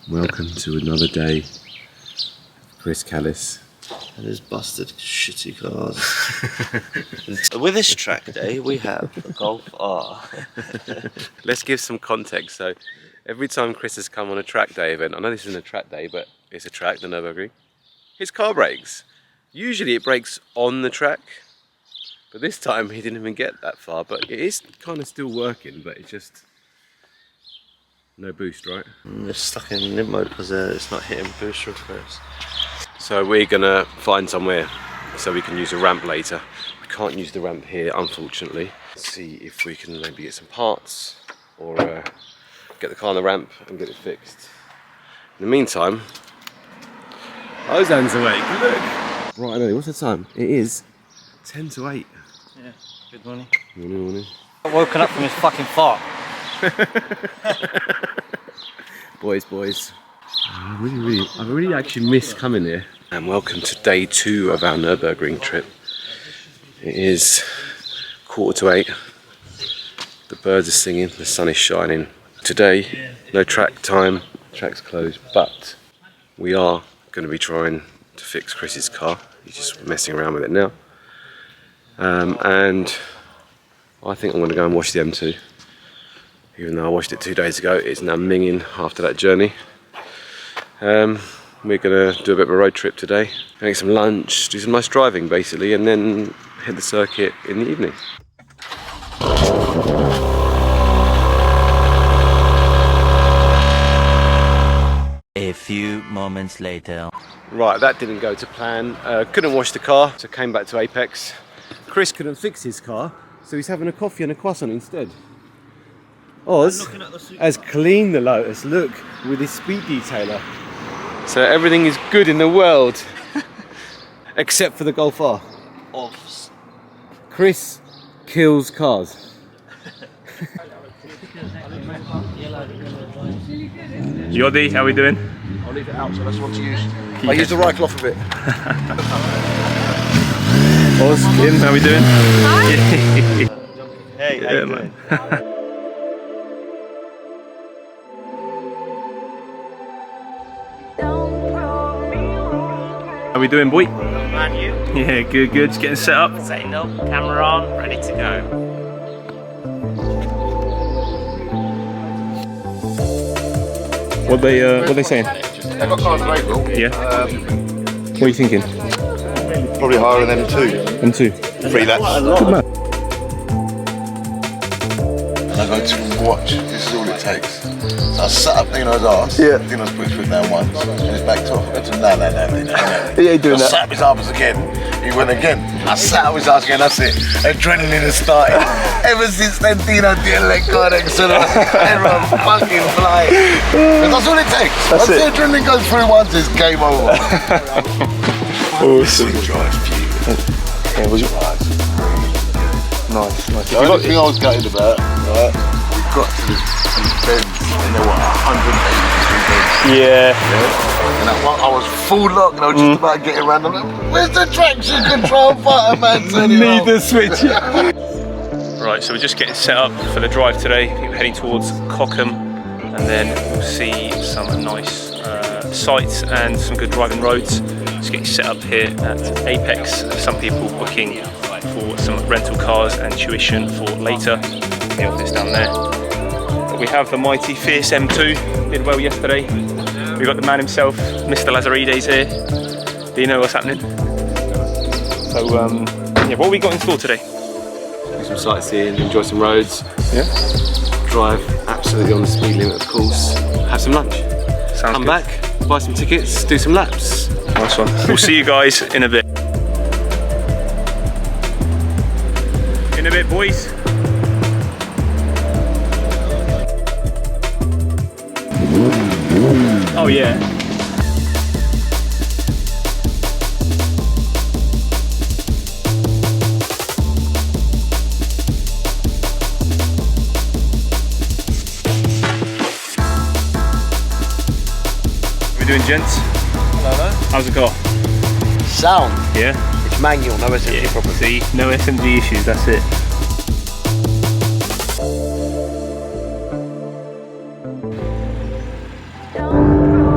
Welcome to another day, Chris Callis. And his busted shitty cars. With this track day, we have a Golf R. Let's give some context. So, every time Chris has come on a track day event, I know this isn't a track day, but it's a track, the Nurburgring, his car breaks. Usually it breaks on the track, but this time he didn't even get that far. But it is kind of still working, but it's just no boost, right? It's stuck in limp mode because it's not hitting boost requests. So we're gonna find somewhere so we can use a ramp later. We can't use the ramp here, unfortunately. See if we can maybe get some parts or get the car on the ramp and get it fixed. In the meantime, Ozan's awake, look! Right, early. What's the time? It is 10 to 8. Yeah, good morning. Morning. I've woken up from his fucking fart. Boys. I really actually miss coming here. And welcome to day 2 of our Nurburgring trip. It is 7:45. The birds are singing, the sun is shining. Today, no track time, track's closed, but we are going to be trying to fix Chris's car. He's just messing around with it now. And I think I'm going to go and wash the M2. Even though I washed it 2 days ago, it's now minging after that journey. We're going to do a bit of a road trip today, make some lunch, do some nice driving basically, and then hit the circuit in the evening. A few moments later. Right, that didn't go to plan. Couldn't wash the car, so came back to Apex. Chris couldn't fix his car, so he's having a coffee and a croissant instead. Oz has cleaned the Lotus, look, with his speed detailer. So everything is good in the world, except for the Golf R. Offs. Chris kills cars. Yoddi, how we doing? I'll leave it out, so that's what to use. I use the right cloth a bit. Oz, Kim, how we doing? Hey, how you doing? How we doing, boy? Man, you? Yeah, good. Just getting set up. Setting up, camera on, ready to go. What they saying? They've got cars for April. Yeah. What are you thinking? Probably higher than M2. M2. 3 laps. Good man. And I go to watch. This is all it takes. So I sat up Dino's arse. Yeah. Dino's put his foot down once and it's backed off. I go to no. He ain't doing I that. sat up his arse again. He went again. I sat up his arse again. That's it. Adrenaline has started. Ever since then, Dino didn't let go of the accelerator. Everyone fucking flying. That's all it takes. Once the adrenaline goes through once, it's game over. Awesome. Drive beautiful. Yeah, was it? Nice. The only thing I was gutted about, right, we got to the bends and there were 183 bends. Yeah. And I was full lock and I was just about getting around. I'm like, where's the traction control button, man? Need the switch. Right, so we're just getting set up for the drive today. We're heading towards Cochem, and then we'll see some nice sights and some good driving roads. Just getting set up here at Apex. Some people booking for some rental cars and tuition for later. The office down there. But we have the mighty Fierce M2. Did well yesterday. We got the man himself, Mr. Lazarides here. Do you know what's happening? So yeah, what have we got in store today? Do some sightseeing, enjoy some roads. Yeah. Drive absolutely on the speed limit, of course. Have some lunch. Sounds Come good. back, buy some tickets, do some laps. Nice one. We'll see you guys in a bit. In a bit, boys. Oh yeah. How we doing, gents? Hello. How's the car? Sound. Yeah. It's manual, no SMG problem. See, no SMG issues, that's it. Don't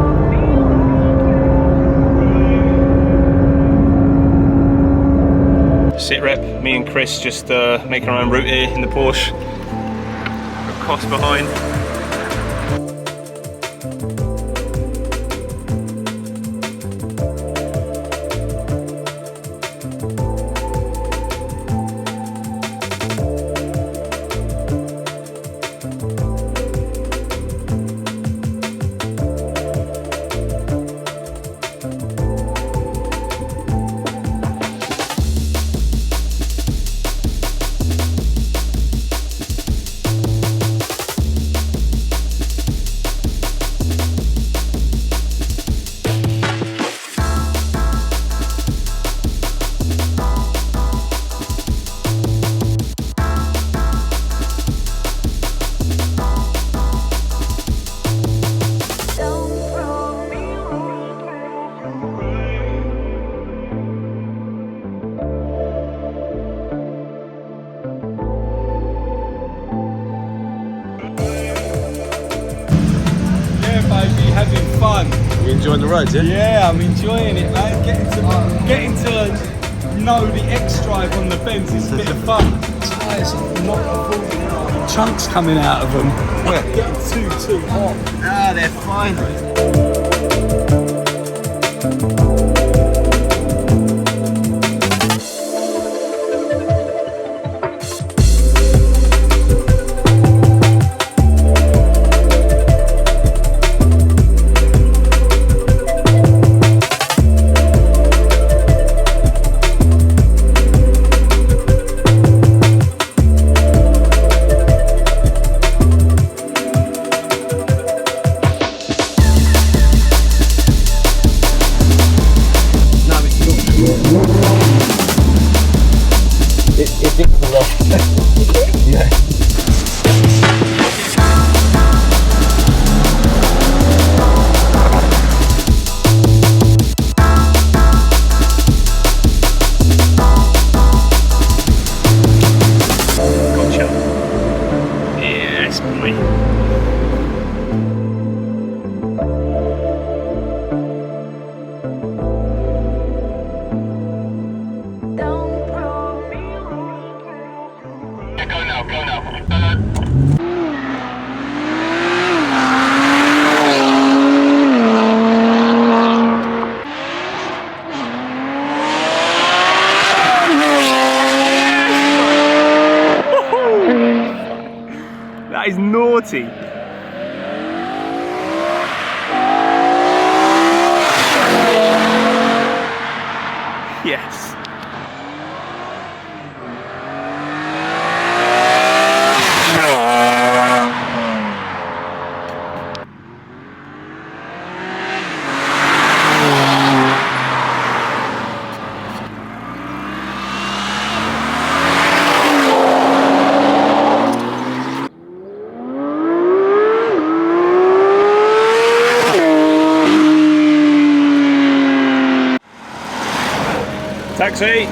sit rep. Me and Chris just making our own route here in the Porsche. Got Cost behind. Having fun. You enjoying the ride, yeah? Yeah, I'm enjoying it, man. Getting to know the X-Drive on the Benz is a bit of fun. Tyres are not falling out. Chunks coming out of them. Getting too hot. Ah, they're fine. That is naughty. Yes. Taxi!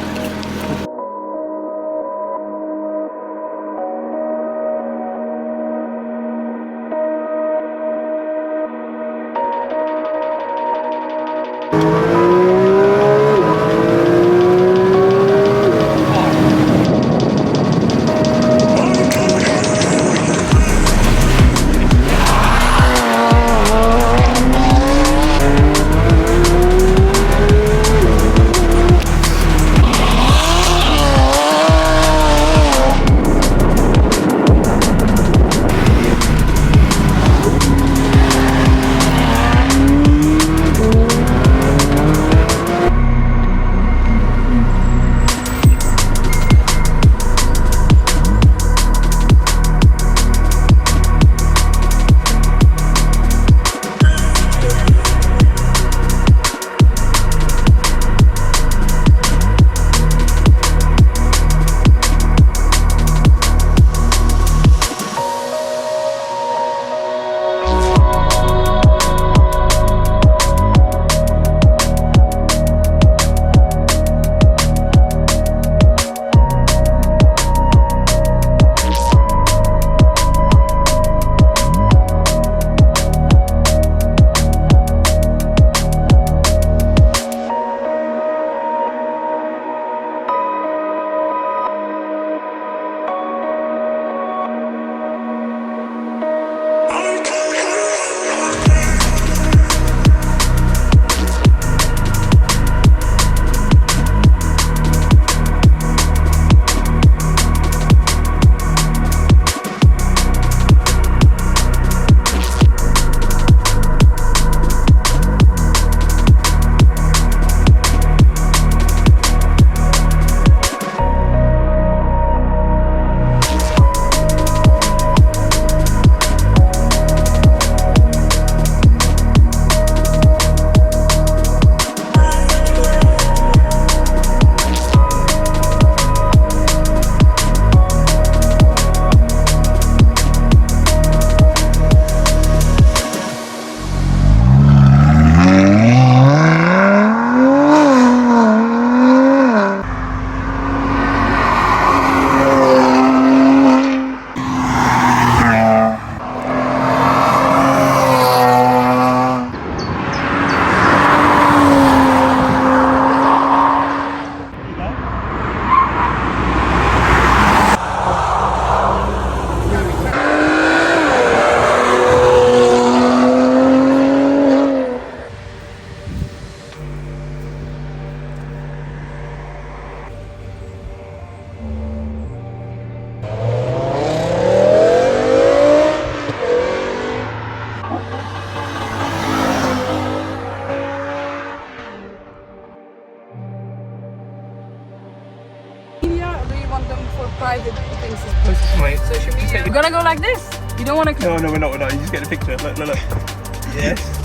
You're gonna go like this. You don't want to. No, we're not. You just get a picture. Look. Yes.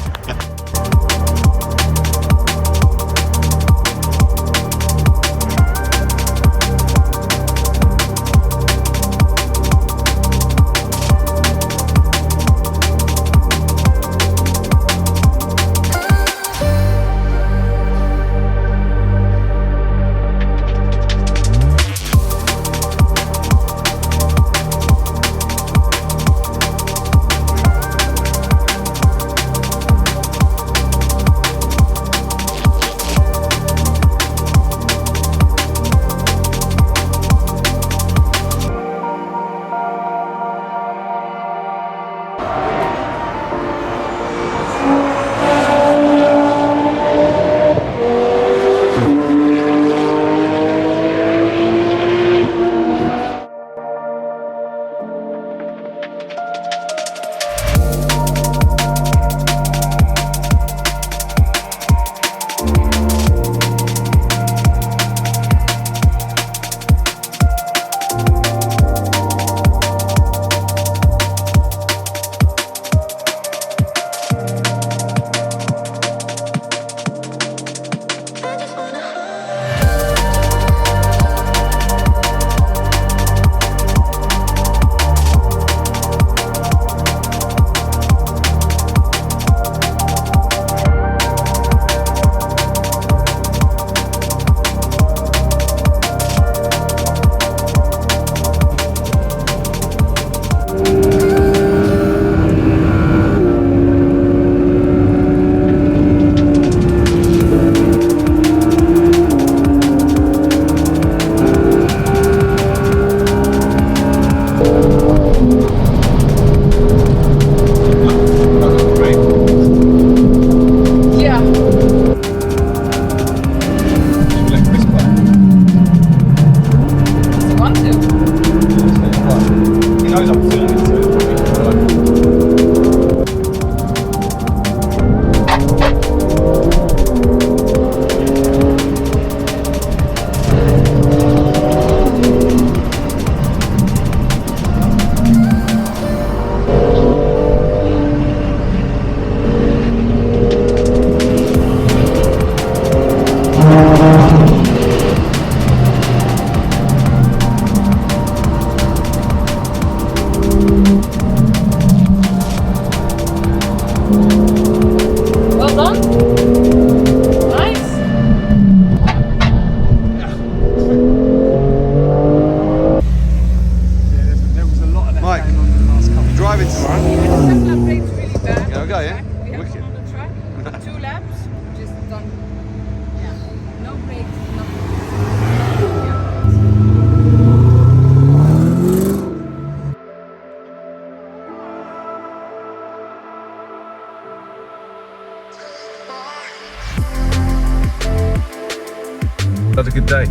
Had a good day.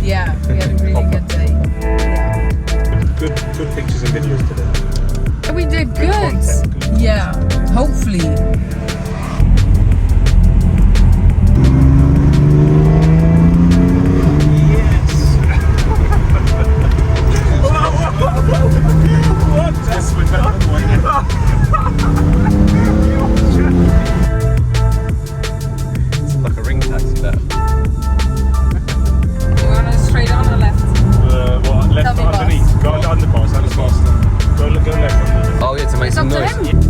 Yeah, we had a really good day. Yeah. Good pictures and videos today. We did good. Yeah, hopefully. It's like a ring taxi, that. You want to straight on or left? Left Tell me, underneath. Go underpass. Go left. Oh yeah, to make some It's up to noise. him.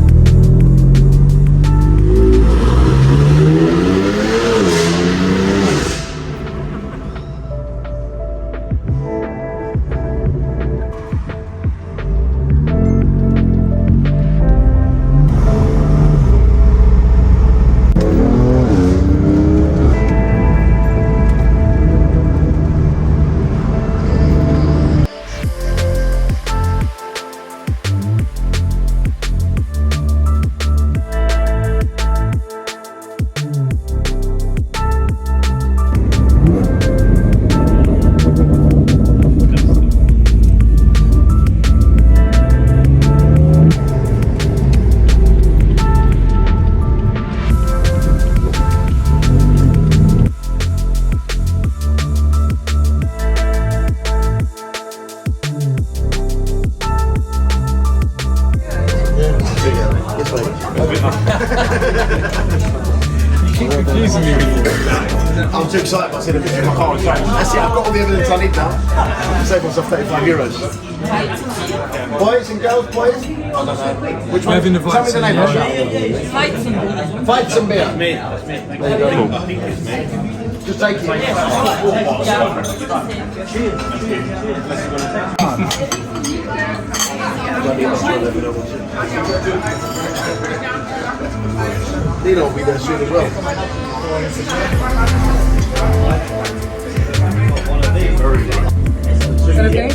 Confusing me with you. I'm too excited by seeing a picture of my car on track. That's it, I've got all the evidence I need now. I can save myself €35. Boys and girls, boys? I don't know. Which one? Having the Tell me the name. Fight some beer. Me. That's me. There you go. Just take it. Nino will be there soon as well. Okay.